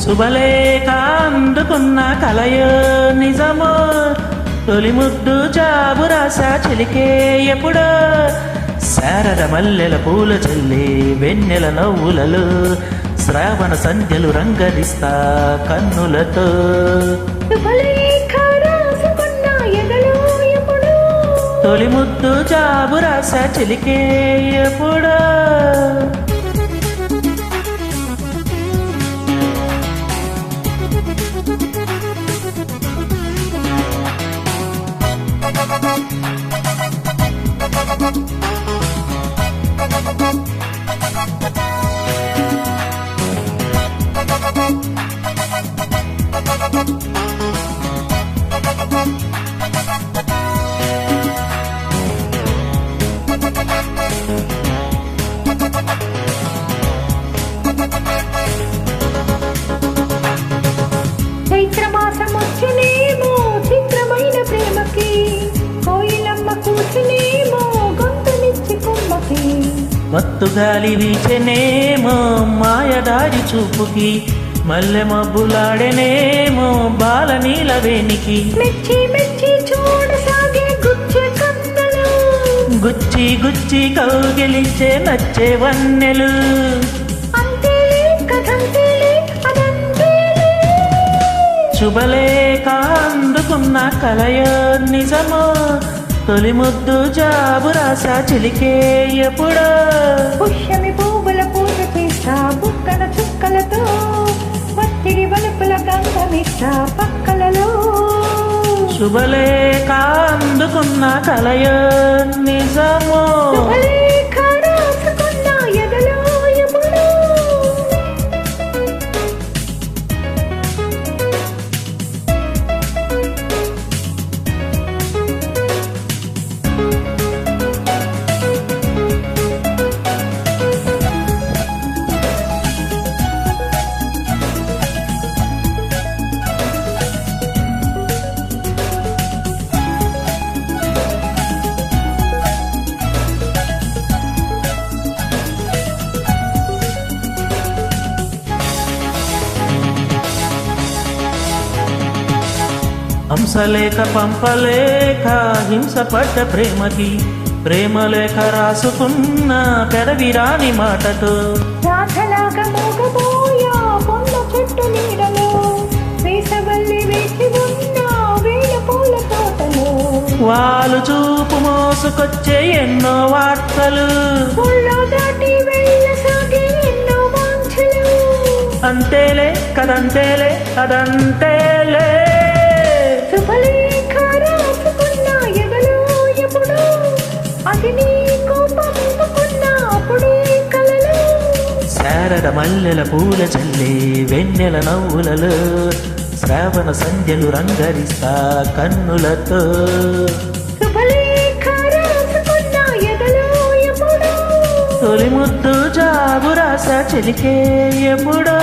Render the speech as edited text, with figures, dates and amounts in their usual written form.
శుభలేఖ అందుకున్న కలయో నిజమో, తొలి ముద్దు జాబు రాసా చిలికే ఎప్పుడో, శారద మల్లెల పూల చెల్లి వెన్నెల నవ్వులలో, శ్రావణ సంధ్యలు రంగరిస్తా కన్నులతో. తొలి ముద్దు జాబు రాసా చిలికే ఎప్పుడో. చైత్రమాసం వచ్చినేమో చిత్రమైన ప్రేమకి, కోయిలమ్మ కూర్చునేమో గొంతునిచ్చి కొమ్మకి, మత్తు గాలి వీచెనేమో మాయదారి చూపుకి, మల్లె మబ్బులాడెనేమో బాల నీలవేనికి, మెచ్చి మెచ్చి చూడసాగే గుచ్చే కన్నలు, గుచ్చి గుచ్చి కౌగిలించే నచ్చే వన్నెలు. శుభలేఖ అందుకున్న కలయో నిజమో, తొలి ముద్దు జాబు రాసా చిలికే ఎప్పుడో. పుష్యమి పువ్వుల పూజ చేస్తా బుక్కన చుక్కలతో, పత్తిడి వలుపుల గంధమిస్తా పక్కలలో. శుభలేఖ అందుకున్న కలయో నిజమో, శుభలేఖ రాసుకున్న ఎదలో ఎప్పుడో. హంసలేఖ పంపలేఖ హింసపడ్డ ప్రేమకి, ప్రేమలేఖ రాసుకున్న పెదవిరాని మాటతో, రాధలాగా మోగబోయా పొన్న చెట్టు నీడలో, వేసవల్లి వేసి ఉన్న వేల పూల తోటలో, వాళ్ళు చూపు మోసుకొచ్చే ఎన్నో వార్తలు, ఊళ్ళో దాటి వెళ్ళసాగే ఎన్నో వాంఛలు. అంతేలే కదంతేలే అదంతేలే. శుభలేఖ రాసుకున్న ఎదలో ఎప్పుడో, అది నీకు పంపుకున్న అప్పుడే కలలో. శారద మల్లెల పూల చల్లి వెన్నెల నవ్వులలో, శ్రావణ సంధ్యలు రంగరిస్తా కన్నులతో. శుభలేఖ రాసుకున్న ఎదలో ఎప్పుడో, తొలి ముద్దు జాబు రాసా చిలికే ఎప్పుడో.